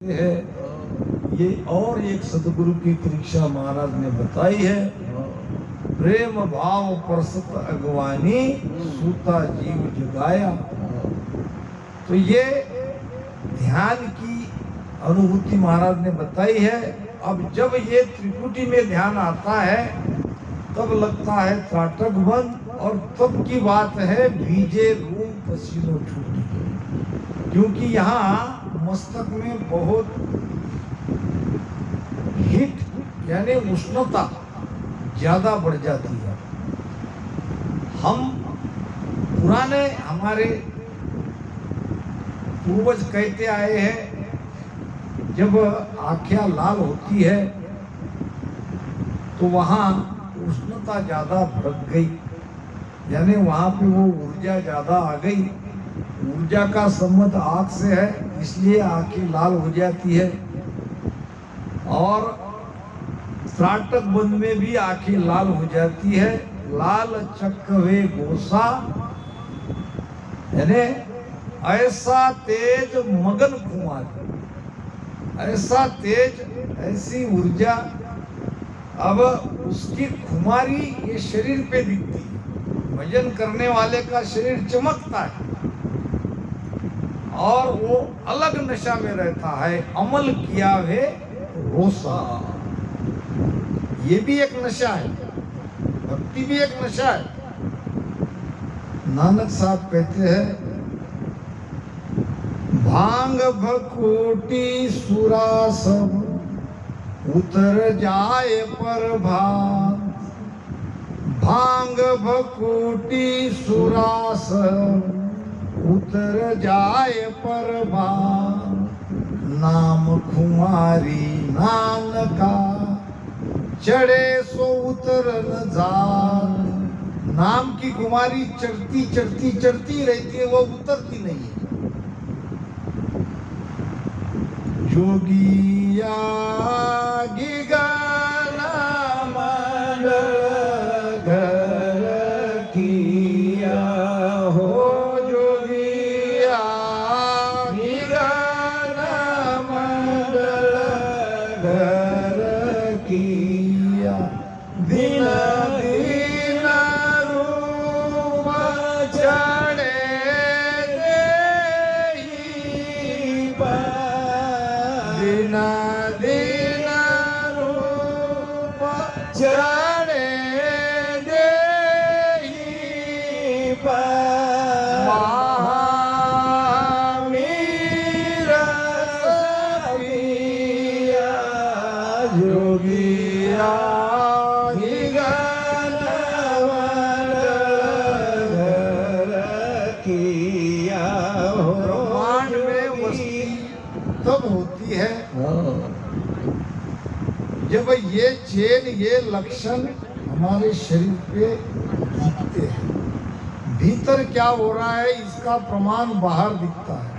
है। ये और एक सदगुरु की परीक्षा महाराज ने बताई है। प्रेम भाव परसत अगवानी सूता जीव जगाया। तो ये ध्यान की अनुभूति महाराज ने बताई है। अब जब ये त्रिकुटी में ध्यान आता है तब लगता है त्राटक बंद, और तब की बात है भीजे रूम पसीनों छूटी, क्योंकि यहाँ मस्तक में बहुत हीट यानी उष्णता ज्यादा बढ़ जाती है। हम पुराने हमारे पूर्वज कहते आए हैं, जब आँखें लाल होती है तो वहाँ उष्णता ज्यादा भड़क गई, यानी वहाँ पे वो ऊर्जा ज्यादा आ गई। ऊर्जा का संबंध आँख से है, इसलिए आँखें लाल हो जाती है। और त्राटक बंद में भी आँखें लाल हो जाती है। लाल चक्कवे गोसा, यानी ऐसा तेज मगन कुमार, ऐसा तेज, ऐसी ऊर्जा। अब उसकी खुमारी ये शरीर पे दिखती है। भजन करने वाले का शरीर चमकता है और वो अलग नशा में रहता है। अमल किया है रोसा, ये भी एक नशा है, भक्ति भी एक नशा है। नानक साहब कहते हैं, भांग भकूटी सुरा सब उतर जाए पर भात, भांग भकूटी सुरा सब उतर जाए पर भात, नाम खुमारी नानका चढ़े सो उतर न जात। नाम की कुमारी चढ़ती चढ़ती चढ़ती रहती है, वो उतरती नहीं है। जोगिया गिगाना मंडल घर किया हो, जोगिया गिगाना मंडल घर किया, दिन दिन रूप चढ़े देहि पर, दिन दिन रूप चढ़े देहि पर, महामीर सपिया जोगिया किया हो। ब्रह्मांड में मस्ती तब होती है जब ये चेन, ये लक्षण हमारे शरीर पे दिखते हैं। भीतर क्या हो रहा है इसका प्रमाण बाहर दिखता है।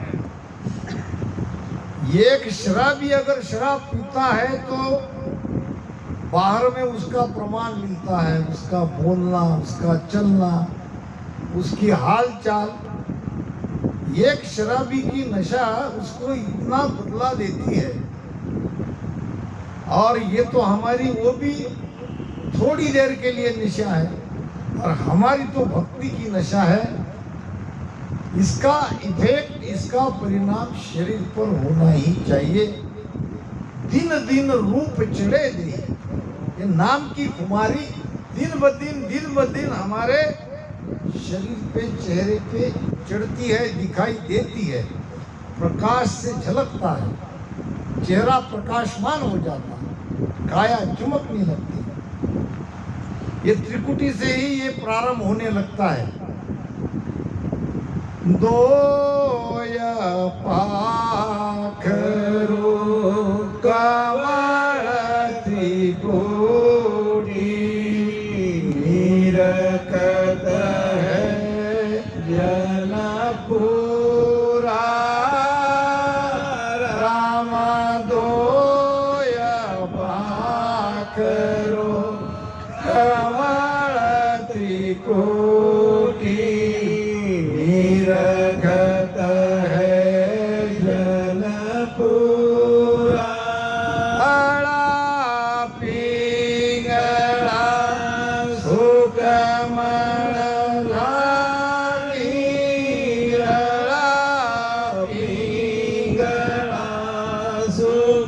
एक शराबी अगर शराब पीता है तो बाहर में उसका प्रमाण मिलता है, उसका बोलना, उसका चलना, उसकी हाल चाल। एक शराबी की नशा उसको इतना बदला देती है। और ये तो हमारी वो भी थोड़ी देर के लिए नशा है, और हमारी तो भक्ति की नशा है। इसका इफेक्ट, इसका परिणाम शरीर पर होना ही चाहिए। दिन दिन रूप चढ़े दे, ये नाम की कुमारी दिन ब दिन हमारे शरीर पे, चेहरे पे चढ़ती है, दिखाई देती है, प्रकाश से झलकता है, चेहरा प्रकाशमान हो जाता है, काया चमकने लगती है। ये त्रिकुटी से ही ये प्रारंभ होने लगता है। दोया पाखरो कमल त्रिपुटी निरखत है जनपुरा, राम दोया पाखरो कमल त्रिपुटी निरखत है जनपुरा।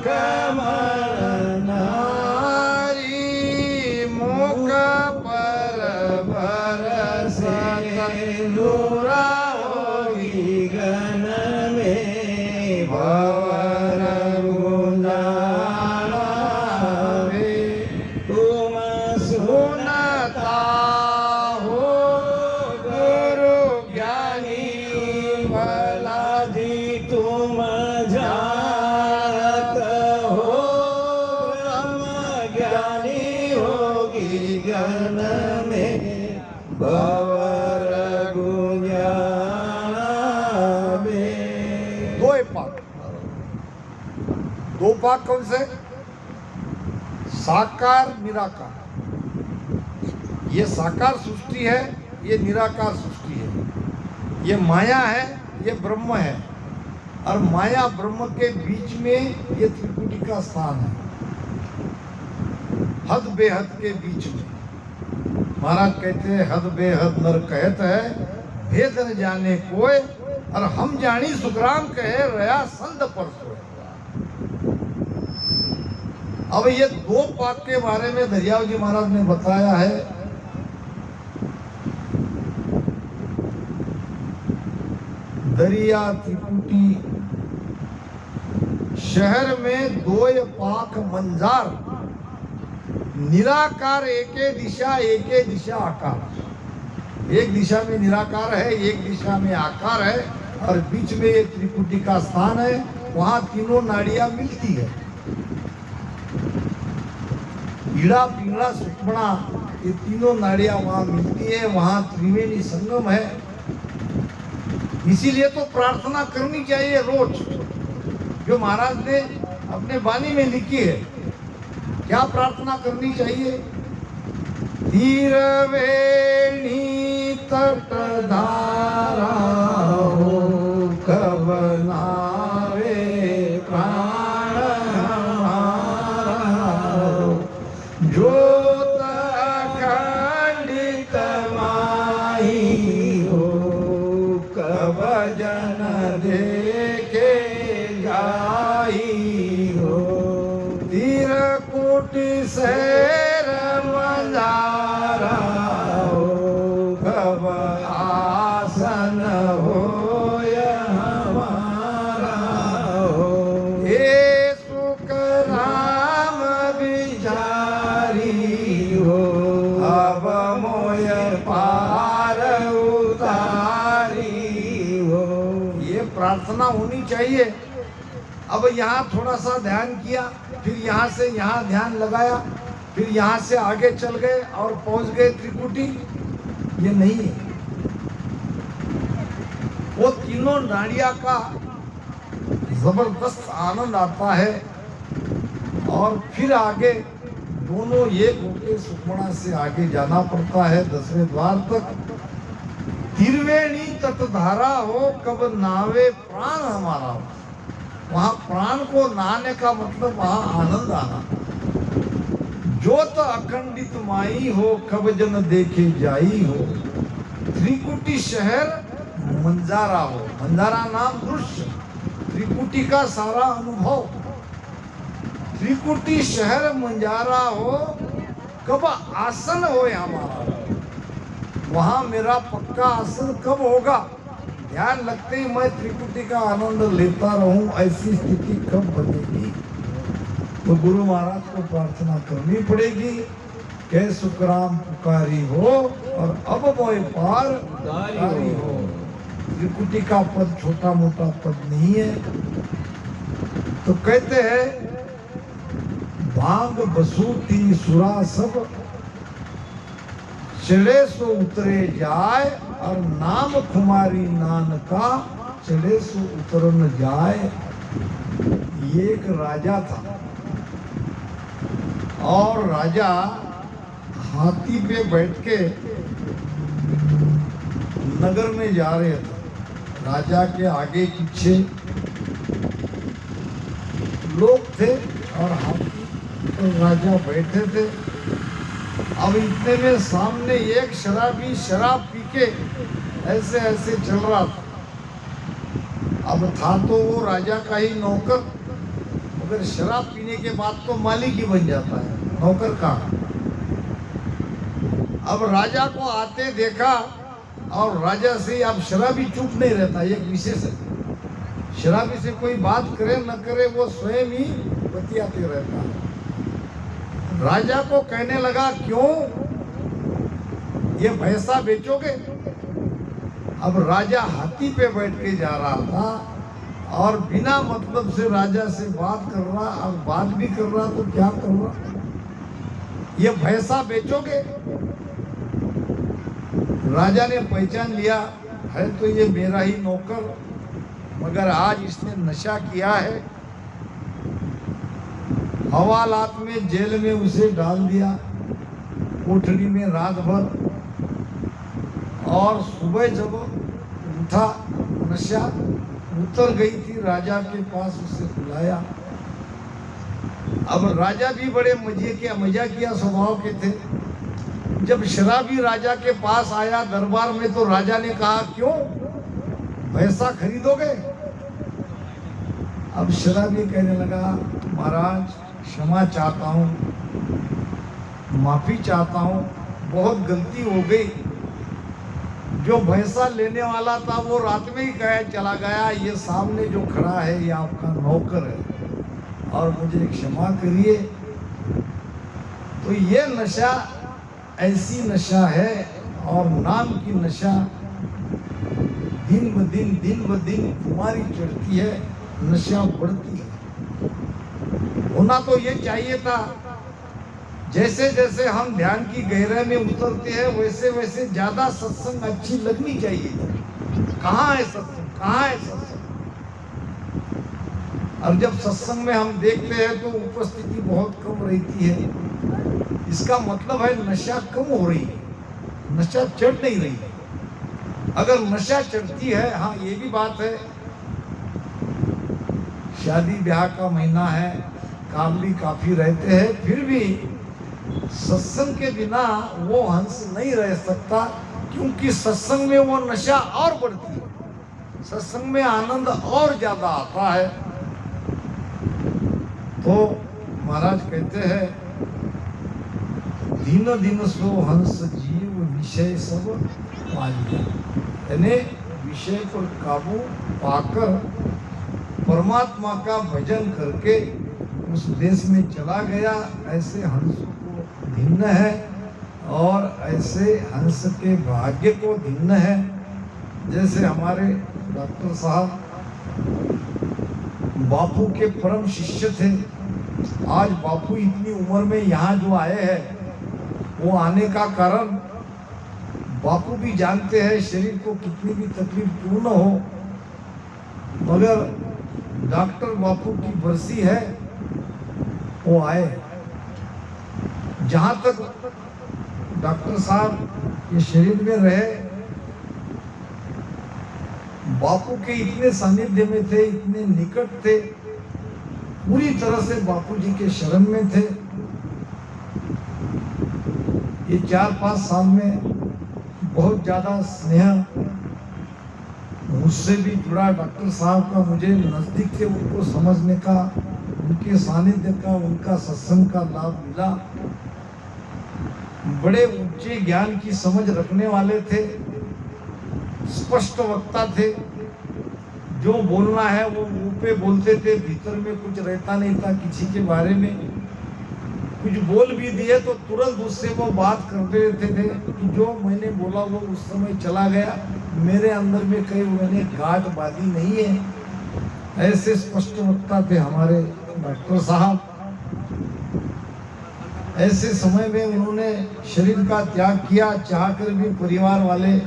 कमल नारी मुख पर बरसे नूरा होगी गन में भवर गुंजाना रे तुम सुनता हो गुरु ज्ञानी भला जी तुम जानत हो ब्रह्म ज्ञानी होगी गण में भवर गुंजाना में। दो पाक, दो पाक कौन से? साकार निराकार। ये साकार सृष्टि है, ये निराकार सृष्टि है। ये माया है, ये ब्रह्म है। और माया ब्रह्म के बीच में ये त्रिपुटी का स्थान है, हद बेहद के बीच में। महाराज कहते हैं हद बेहद नर कहत है भेद न जाने कोय, और हम जानी सुखराम कहे रया संत पर सोए। अब ये दो पाक के बारे में दरियाव जी महाराज ने बताया है। दरिया त्रिपुटी शहर में दो पाक मंजार, निराकार एके दिशा आकार। एक दिशा में निराकार है, एक दिशा में आकार है, और बीच में ये त्रिपुटी का स्थान है। वहां तीनों नाड़ियां मिलती है। ईड़ा पिंगला सुक्मणा ये तीनों नाड़ियां वहां मिलती है। वहां त्रिवेणी संगम है। इसीलिए तो प्रार्थना करनी चाहिए रोज, जो महाराज ने अपने वाणी में लिखी है। क्या प्रार्थना करनी चाहिए? तीर वेणी तट धारा हो कब नावे प्राण हमारा हो, ज्योत अखंडित माही हो कब जन देखे जाई हो, तीर कोटि शहर मजारा हो कब आसन हो हमारा हो, ये सुख राम विचारी हो अब मोय पार उतारी हो। ये प्रार्थना होनी चाहिए। अब यहाँ थोड़ा सा ध्यान किया, फिर यहाँ से यहाँ ध्यान लगाया, फिर यहाँ से आगे चल गए और पहुंच गए त्रिकुटी। ये नहीं है। वो तीनों नाड़िया का जबरदस्त आनंद आता है। और फिर आगे दोनों एक होके सुखमणा से आगे जाना पड़ता है 10वें द्वार तक। त्रिवेणी तटधारा हो कब नावे प्राण हमारा हो। वहां प्राण को नहाने का मतलब वहां आनंद आना। ज्योत अखंडित माई हो कब जन देखे जाई हो। त्रिकुटी शहर मंजारा हो, मंजारा नाम दृश्य, त्रिकुटी का सारा अनुभव। त्रिकुटी शहर मंजारा हो कब आसन हो हमारा, वहां मेरा पक्का आसन कब होगा। ध्यान लगते ही मैं त्रिकुटी का आनंद लेता रहूं, ऐसी स्थिति कब बनेगी। तो गुरु महाराज को प्रार्थना करनी पड़ेगी कि सुखराम पुकारी हो और अब मोय पार उतारी हो। त्रिकुटी का पद छोटा मोटा पद नहीं है। तो कहते हैं भांग बसूती सुरा सब चले सो उतरे जाए, और नाम खुमारी नानका चले सो उतर न जाए। ये एक राजा था, और राजा हाथी पे बैठ के नगर में जा रहे थे। राजा के आगे पीछे लोग थे और हाथी पर राजा बैठे थे। अब इतने में सामने एक शराबी शराब पी के ऐसे ऐसे चल रहा था। अब था तो वो राजा का ही नौकर, मगर शराब पीने के बाद तो मालिक ही बन जाता है, नौकर कहाँ। अब राजा को आते देखा और राजा से अब शराबी चुप नहीं रहता, एक विशेष है। शराबी से कोई बात करे न करे वो स्वयं ही बतियाते रहता है। राजा को कहने लगा, क्यों ये भैंसा बेचोगे? अब राजा हाथी पे बैठ के जा रहा था और बिना मतलब से राजा से बात कर रहा, अब बात भी कर रहा तो क्या कर रहा, ये भैंसा बेचोगे? राजा ने पहचान लिया, है तो ये मेरा ही नौकर, मगर आज इसने नशा किया है। हवालात में जेल में उसे डाल दिया, कोठरी में रात भर, और सुबह जब उठा नशा उतर गई थी, राजा के पास उसे बुलाया। अब राजा भी बड़े मजाकिया स्वभाव के थे। जब शराबी राजा के पास आया दरबार में तो राजा ने कहा, क्यों भैंसा खरीदोगे? अब शराबी कहने लगा, महाराज क्षमा चाहता हूँ, माफी चाहता हूँ, बहुत गलती हो गई। जो भैंसा लेने वाला था वो रात में ही कह चला गया, ये सामने जो खड़ा है ये आपका नौकर है और मुझे क्षमा करिए। तो ये नशा ऐसी नशा है और नाम की नशा दिन ब दिन तुम्हारी चढ़ती है, नशा बढ़ती है। होना तो ये चाहिए था, जैसे जैसे हम ध्यान की गहराई में उतरते हैं वैसे वैसे ज्यादा सत्संग अच्छी लगनी चाहिए। कहाँ है सत्संग, कहाँ है सत्संग? अब जब सत्संग में हम देखते हैं तो उपस्थिति बहुत कम रहती है, इसका मतलब है नशा कम हो रही है, नशा चढ़ नहीं रही है। अगर नशा चढ़ती है, हाँ ये भी बात है, शादी ब्याह का महीना है, काम भी काफी रहते हैं, फिर भी सत्संग के बिना वो हंस नहीं रह सकता, क्योंकि सत्संग में वो नशा और बढ़ती है, सत्संग में आनंद और ज्यादा आता है। तो महाराज कहते हैं, दिन दिन सो हंस जीव विषय सब पालिया, यानी विषय पर काबू पाकर परमात्मा का भजन करके उस देश में चला गया। ऐसे हंस को भिन्न है और ऐसे हंस के भाग्य को भिन्न है। जैसे हमारे डॉक्टर साहब बापू के परम शिष्य थे। आज बापू इतनी उम्र में यहाँ जो आए हैं, वो आने का कारण बापू भी जानते हैं, शरीर को कितनी भी तकलीफ क्यों न हो, मगर डॉक्टर बापू की बरसी है, वो आए। जहां तक डॉक्टर साहब ये शरीर में रहे, बापू के इतने सानिध्य में थे, इतने निकट थे, पूरी तरह से बापू जी के शरण में थे। ये 4-5 साल में बहुत ज्यादा स्नेह मुझसे भी जुड़ा। डॉक्टर साहब का मुझे नजदीक से उनको समझने का, उनके सानिध्य का, उनका सत्संग का लाभ मिला। बड़े ऊंचे ज्ञान की समझ रखने वाले थे, स्पष्ट वक्ता थे, जो बोलना है वो मुंह पे बोलते थे, भीतर में कुछ रहता नहीं था किसी के बारे में। कुछ बोल भी दिए तो तुरंत उससे वो बात करते रहते थे कि जो मैंने बोला वो उस समय चला गया, मेरे अंदर में कहीं मैंने गांठ बांधी नहीं है। ऐसे स्पष्ट वक्ता थे हमारे डॉक्टर साहब। ऐसे समय में उन्होंने शरीर का त्याग किया, चाहकर भी परिवार वाले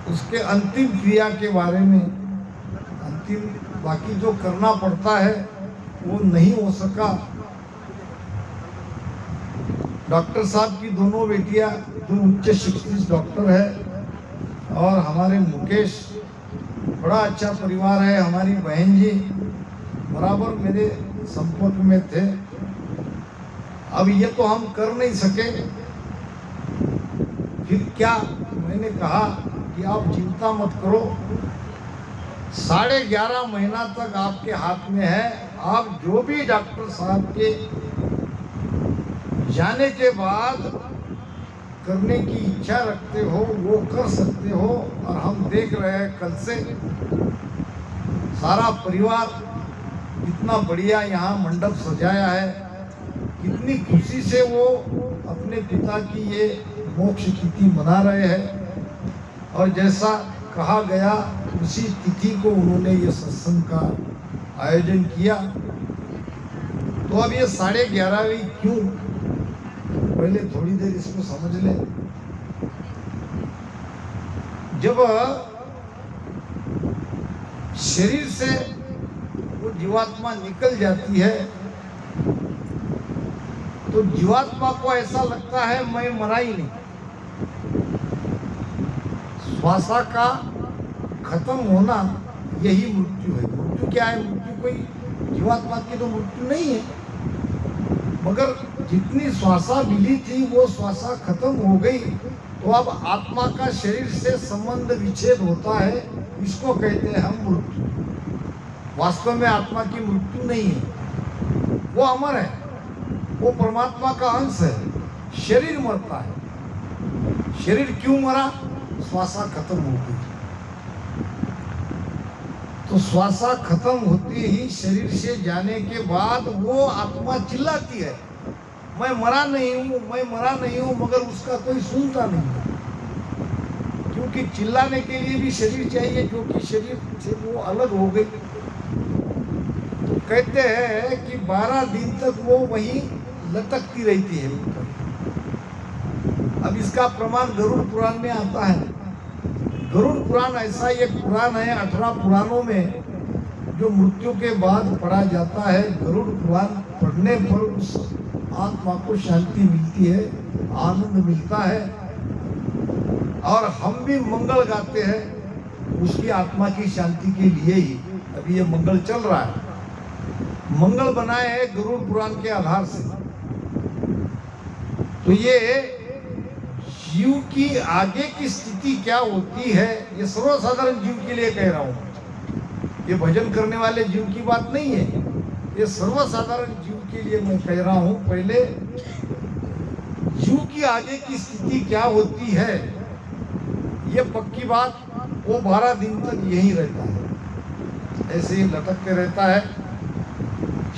उसके अंतिम क्रिया के बारे में, अंतिम बाकी जो करना पड़ता है वो नहीं हो सका। डॉक्टर साहब की दोनों बेटियां जो उच्च शिक्षित डॉक्टर है, और हमारे मुकेश बड़ा अच्छा परिवार है। हमारी बहन जी बराबर मेरे संपर्क में थे। अब ये तो हम कर नहीं सके, फिर क्या, मैंने कहा कि आप चिंता मत करो, 11.5 महीना तक आपके हाथ में है। आप जो भी डॉक्टर साहब के जाने के बाद करने की इच्छा रखते हो वो कर सकते हो। और हम देख रहे हैं कल से सारा परिवार इतना बढ़िया यहाँ मंडप सजाया है, कितनी खुशी से वो अपने पिता की ये मोक्ष तिथि मना रहे हैं। और जैसा कहा गया उसी तिथि को उन्होंने ये सत्संग का आयोजन किया। तो अब ये 11:30 क्यों, पहले थोड़ी देर इसको समझ ले। जब शरीर से वो जीवात्मा निकल जाती है तो जीवात्मा को ऐसा लगता है मैं मरा ही नहीं। श्वासा का खत्म होना यही मृत्यु है। मृत्यु क्या है? मृत्यु कोई जीवात्मा की तो मृत्यु नहीं है, मगर जितनी श्वासा मिली थी वो श्वासा खत्म हो गई तो अब आत्मा का शरीर से संबंध विच्छेद होता है, इसको कहते हैं हम मृत्यु। वास्तव में आत्मा की मृत्यु नहीं है, वो अमर है, वो परमात्मा का अंश है। शरीर मरता है। शरीर क्यों मरा? श्वासा खत्म हो गई। तो श्वासा खत्म होते ही शरीर से जाने के बाद वो आत्मा चिल्लाती है मैं मरा नहीं हूं, मैं मरा नहीं हूं, मगर उसका कोई सुनता नहीं है, क्योंकि चिल्लाने के लिए भी शरीर चाहिए, जो कि शरीर से वो अलग हो गई। तो कहते हैं कि 12 दिन तक वो वहीं लटकती रहती है ऊपर। अब इसका प्रमाण गरुड़ पुराण में आता है। गरुड़ पुराण ऐसा एक पुराण है 18 पुराणों में जो मृत्यु के बाद पढ़ा जाता है। गरुड़ पुराण पढ़ने पर उस आत्मा को शांति मिलती है, आनंद मिलता है। और हम भी मंगल गाते हैं उसकी आत्मा की शांति के लिए ही। अभी ये मंगल चल रहा है, मंगल बनाए हैं गरुड़ पुराण के आधार से। तो ये जीव की आगे की स्थिति क्या होती है, ये सर्वसाधारण जीव के लिए कह रहा हूं। ये भजन करने वाले जीव की बात नहीं है, ये सर्वसाधारण जीव के लिए मैं कह रहा हूं। पहले जीव की आगे की स्थिति क्या होती है, ये पक्की बात, वो 12 दिन तक यही रहता है, ऐसे ही लटकते रहता है।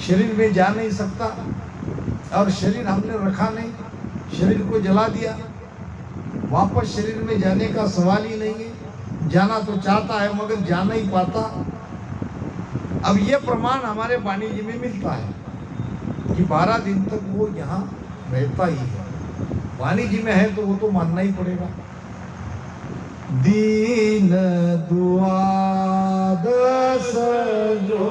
शरीर में जा नहीं सकता, और शरीर हमने रखा नहीं, शरीर को जला दिया, वापस शरीर में जाने का सवाल ही नहीं है। जाना तो चाहता है मगर जा नहीं पाता। अब ये प्रमाण हमारे वाणी जी में मिलता है कि 12 दिन तक वो यहाँ रहता ही है। वाणी जी में है तो वो तो मानना ही पड़ेगा। दीन दुआदस जो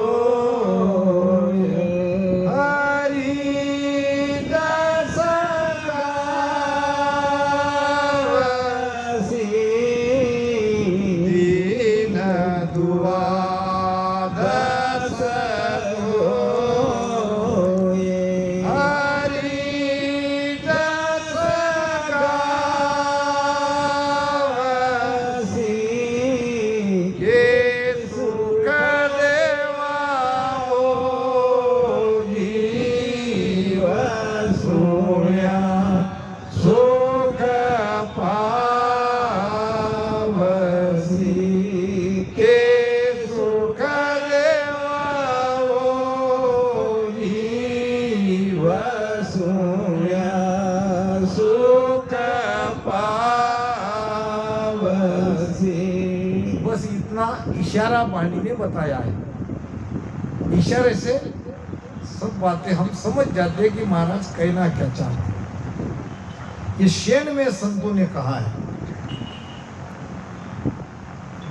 बस इतना इशारा वाणी ने बताया है। इशारे से सब बातें हम समझ जाते हैं कि महाराज कहना क्या चाहते हैं। ये शेन में संतों ने कहा है,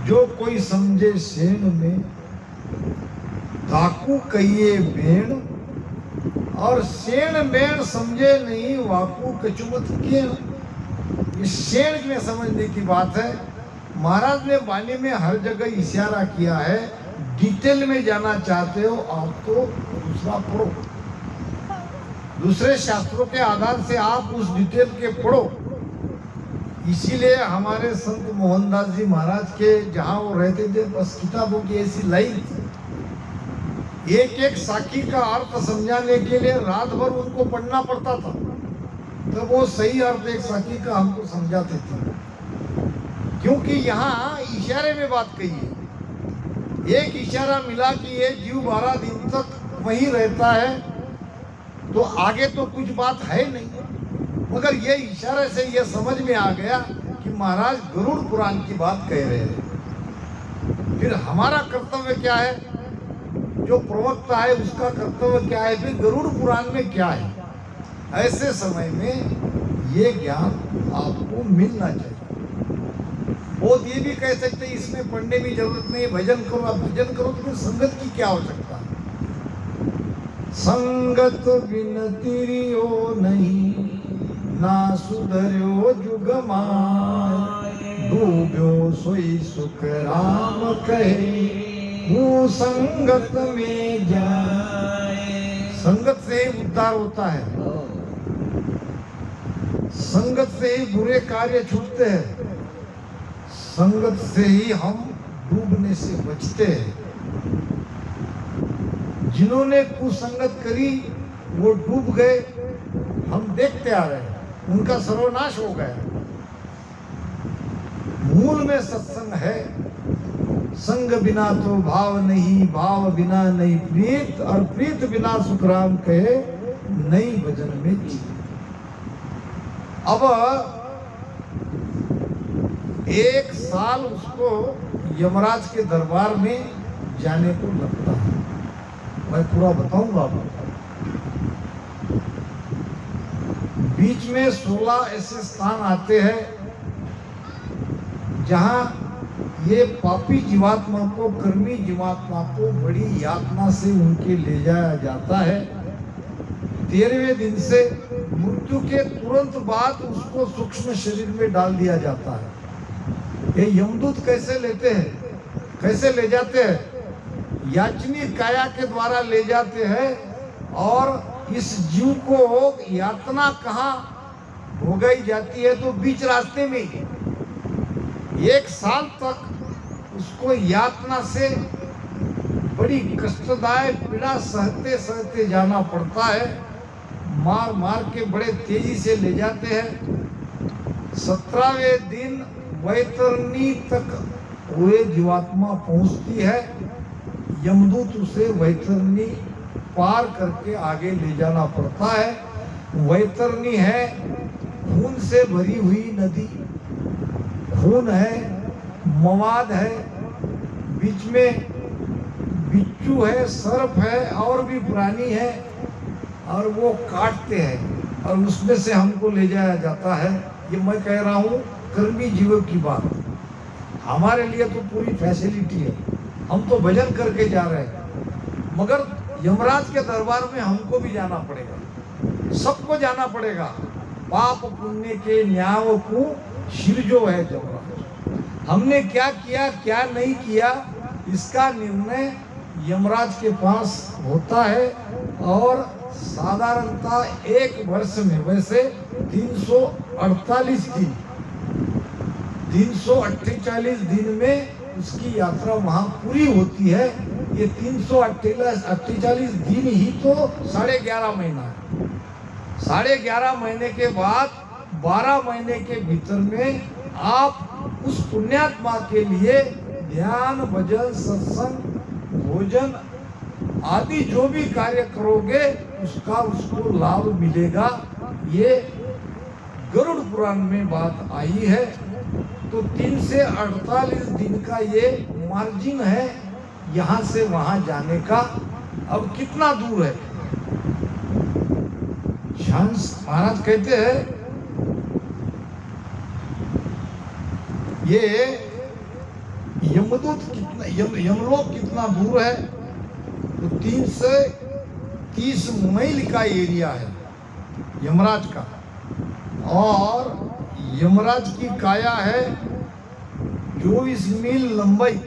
जो कोई समझे शेन में धाकू कहिए बेण, और शेन बेण समझे नहीं वाकू कचुमत केण। ये शेन में समझने की बात है। महाराज ने वाणी में हर जगह इशारा किया है। डिटेल में जाना चाहते हो आप तो दूसरा पढ़ो, दूसरे शास्त्रों के आधार से आप उस डिटेल के पढ़ो। इसीलिए हमारे संत मोहनदास जी महाराज के जहाँ वो रहते थे बस किताबों की ऐसी लाइन थी, एक एक साखी का अर्थ समझाने के लिए रात भर उनको पढ़ना पड़ता था, तो वो सही अर्थ एक साखी का हमको समझाते थे। क्योंकि यहाँ इशारे में बात कही है, एक इशारा मिला कि ये जीव 12 दिन तक वहीं रहता है, तो आगे तो कुछ बात है नहीं, मगर ये इशारे से ये समझ में आ गया कि महाराज गरुड़ पुराण की बात कह रहे हैं। फिर हमारा कर्तव्य क्या है, जो प्रवक्ता है उसका कर्तव्य क्या है, फिर गरुड़ पुराण में क्या है। ऐसे समय में ये ज्ञान आपको मिलना चाहिए। बहुत ये भी कह सकते हैं इसमें पढ़ने की जरूरत नहीं, भजन करो। आप भजन करो तो फिर संगत की क्या आवश्यकता है। संगत बिन तिरियो नहीं, ना सुधर्यो जुग माय, डूब्यो सोई सुख राम कहे, वो संगत में जाए। संगत से ही उद्धार होता है, संगत से ही बुरे कार्य छूटते हैं, संगत से ही हम डूबने से बचते हैं। जिन्होंने कुसंगत करी वो डूब गए, हम देखते आ रहे हैं, उनका सर्वनाश हो गया। मूल में सत्संग है, संग बिना तो भाव नहीं, भाव बिना नहीं प्रीत, और प्रीत बिना सुखराम कहे, नहीं भजन में जी। अब 1 साल उसको यमराज के दरबार में जाने को लगता है। मैं पूरा बताऊंगा आपको। बीच में 16 ऐसे स्थान आते हैं जहां ये पापी जीवात्मा को, कर्मी जीवात्मा को बड़ी यातना से उनके ले जाया जाता है। 13वें दिन से मृत्यु के तुरंत बाद उसको सूक्ष्म शरीर में डाल दिया जाता है। ये यमदूत कैसे लेते हैं, कैसे ले जाते हैं, याचनी काया के द्वारा ले जाते हैं, और इस जीव को यातना कहाँ भोगाई जाती है, तो बीच रास्ते में ही 1 साल तक उसको यातना से बड़ी कष्टदायक पीड़ा सहते सहते जाना पड़ता है। मार मार के बड़े तेजी से ले जाते हैं। 17वें दिन वैतरणी तक हुए जीवात्मा पहुंचती है। यमदूत उसे वैतरणी पार करके आगे ले जाना पड़ता है। वैतरणी है खून से भरी हुई नदी, खून है, मवाद है, बीच में बिच्छू है, सर्प है, और भी प्राणी है, और वो काटते हैं और उसमें से हमको ले जाया जाता है। ये मैं कह रहा हूँ कर्मी जीवों की बात। हमारे लिए तो पूरी फैसिलिटी है, हम तो भजन करके जा रहे हैं, मगर यमराज के दरबार में हमको भी जाना पड़ेगा, सबको जाना पड़ेगा। पाप पुण्य के न्याय को शिर जो है यमराज, हमने क्या किया क्या नहीं किया इसका निर्णय यमराज के पास होता है। और साधारणतः 1 वर्ष में वैसे 348 दिन, 348 दिन में उसकी यात्रा वहां पूरी होती है। ये 348 दिन ही तो 11.5 महीना है। 11.5 महीने के बाद 12 महीने के भीतर में आप उस पुण्यात्मा के लिए ध्यान, भजन, सत्संग, भोजन आदि जो भी कार्य करोगे उसका उसको लाभ मिलेगा। ये गरुड़ पुराण में बात आई है। तो 3 से 48 दिन का ये मार्जिन है यहाँ से वहां जाने का। अब कितना दूर है, शांस महाराज कहते हैं ये यमदूत कितना, यमलोक कितना दूर है, तो 3 से 30 मील का एरिया है यमराज का। और यमराज की काया है 24 मील लंबाई,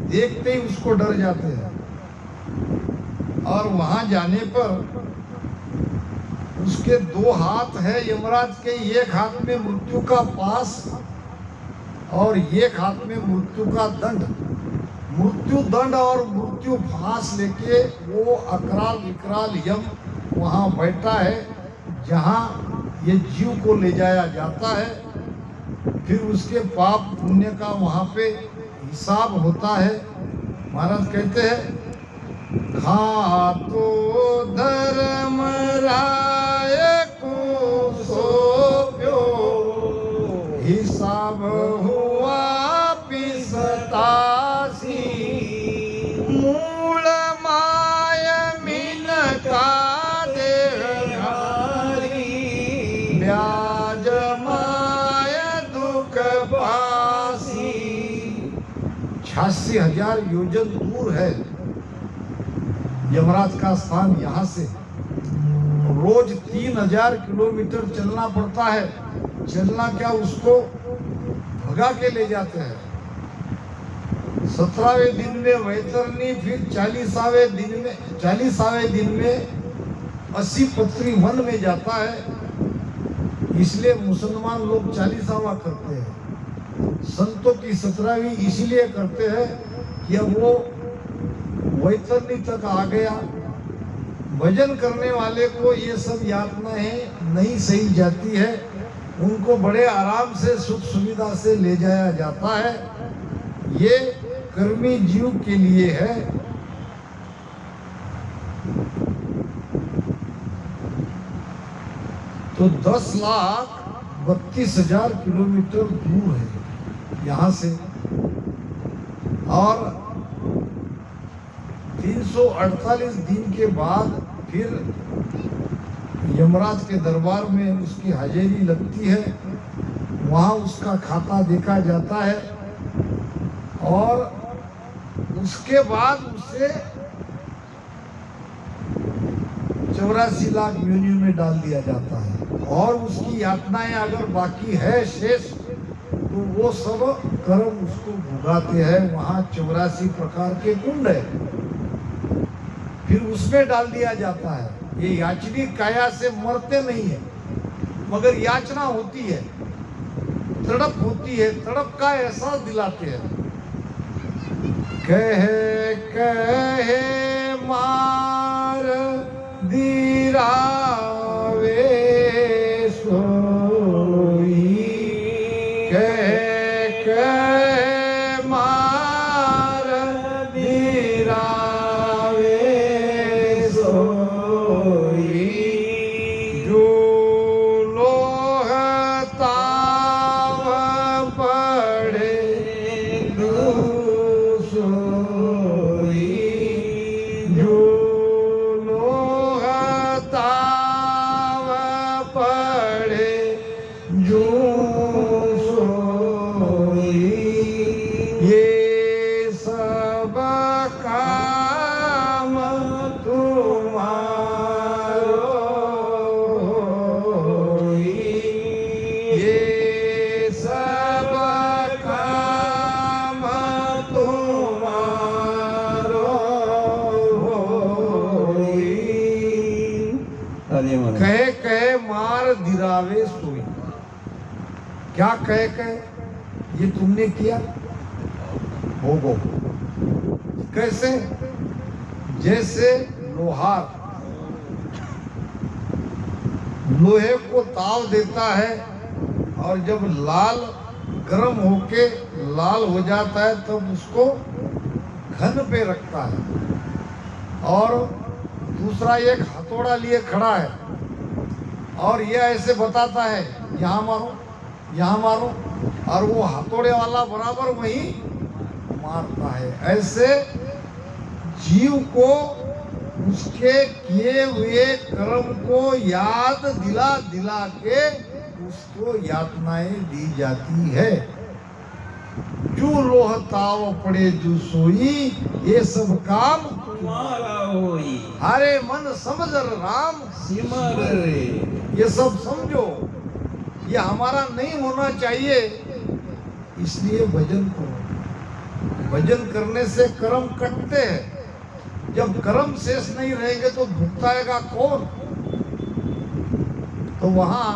देखते ही उसको डर जाते हैं। और वहां जाने पर उसके दो हाथ है यमराज के, एक हाथ में मृत्यु का पास और एक हाथ में मृत्यु का दंड। मृत्यु दंड और मृत्यु फांस लेके वो अकराल विकराल यम वहाँ बैठा है जहाँ ये जीव को ले जाया जाता है। फिर उसके पाप पुण्य का वहाँ पे हिसाब होता है। महाराज कहते हैं, खातो धर्म राय को सौंप्यो, हिसाब हुआ पिसतासी, मूल माय मीन का देहारी, ब्याज माय दुख पासी। 86,000 योजन दूर है यमराज का स्थान यहाँ से। रोज 3,000 किलोमीटर चलना पड़ता है। चलना क्या, उसको भगा के ले जाते हैं। 17वें दिन में वैतरणी, फिर 40वें दिन में 80 पत्री वन में जाता है। इसलिए मुसलमान लोग 40वां करते हैं। संतों की 17वीं इसलिए करते हैं कि अब वो वैतरणी तक आ गया। भजन करने वाले को ये सब यातनाएं नहीं सही जाती है, उनको बड़े आराम से सुख सुविधा से ले जाया जाता है। ये कर्मी जीव के लिए है। तो 10,32,000 किलोमीटर दूर है यहाँ से। और 348 दिन के बाद फिर यमराज के दरबार में उसकी हाजिरी लगती है। वहाँ उसका खाता देखा जाता है और उसके बाद उसे 84 लाख योनियों में डाल दिया जाता है। और उसकी यातनाएं अगर बाकी है शेष, तो वो सब कर्म उसको भुगाते हैं। वहाँ 84 प्रकार के कुंड है, फिर उसमें डाल दिया जाता है। ये याचनी काया से मरते नहीं है, मगर याचना होती है, तड़प होती है, तड़प का एहसास दिलाते हैं। कहे कहे मार दिरावे सोई, कहे कहे मार दिरावे सोई, जो लोह ताव पड़े दूसोई, जो लोह ताव पड़े जो सोई, ये सब काम तुम्हारो होई, ये सब काम तुम्हारो होई। कहे कहे मार दिरावे सोई। क्या कहे कहे ये तुमने किया, भोगो। कैसे? जैसे लोहार लोहे को ताव देता है और जब लाल गर्म होके लाल हो जाता है तब उसको घन पे रखता है, और दूसरा एक हथौड़ा लिए खड़ा है और यह ऐसे बताता है यहाँ मारो यहाँ मारो, और वो हथौड़े वाला बराबर वही मारता है। ऐसे जीव को उसके किए हुए कर्म को याद दिला दिला के उसको यातनाएं दी जाती है। जो लोह ताव पड़े जो सोई, ये सब काम तुम्हारा होई, हरे मन समझ राम सिमर रे। ये सब समझो, ये हमारा नहीं होना चाहिए। इसलिए भजन करो। भजन करने से कर्म कटते हैं। जब कर्म शेष नहीं रहेंगे तो भुगताएगा कौन? तो वहाँ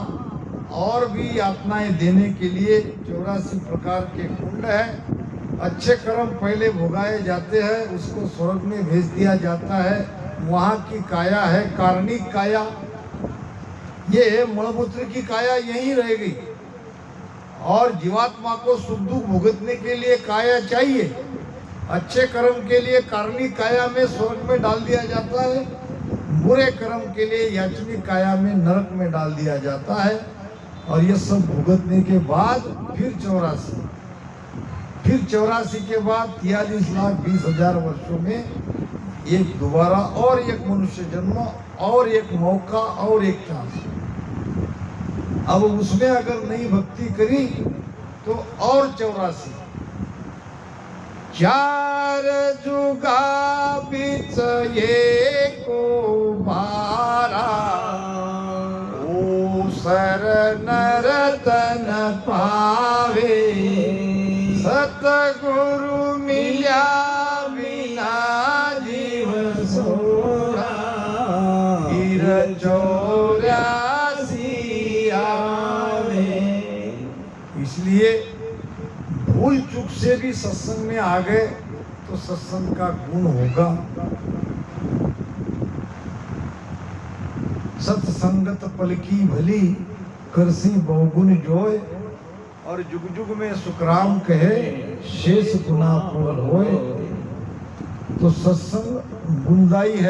और भी यातनाएं देने के लिए 84 प्रकार के कुंड है। अच्छे कर्म पहले भोगाए जाते हैं, उसको स्वर्ग में भेज दिया जाता है। वहाँ की काया है कार्णिक काया, ये मलमूत्र की काया यहीं रह गई। और जीवात्मा को सुख दुख भुगतने के लिए काया चाहिए। अच्छे कर्म के लिए कार्णिक काया में स्वर्ग में डाल दिया जाता है, बुरे कर्म के लिए याचनिक काया में नरक में डाल दिया जाता है। और ये सब भुगतने के बाद फिर 84 के बाद 43,20,000 वर्षों में एक दोबारा और एक मनुष्य जन्म और एक मौका और एक चांस। अब उसमें अगर नहीं भक्ति करी तो और 84 चार जुगा बीच ये को बारा ओ शरण रतन पावे सतगुरु मिल्या बिना जीव सोड़ा गिर 84 आवे। इसलिए भूल चूक से भी सत्संग में आ गए तो सत्संग का गुण होगा। सत्संगत पल की भली करसी बहुगुण जोय और जुग जुग में सुखराम कहे शेष गुना पूर्ण होए। तो सत्संग गुणदायी है।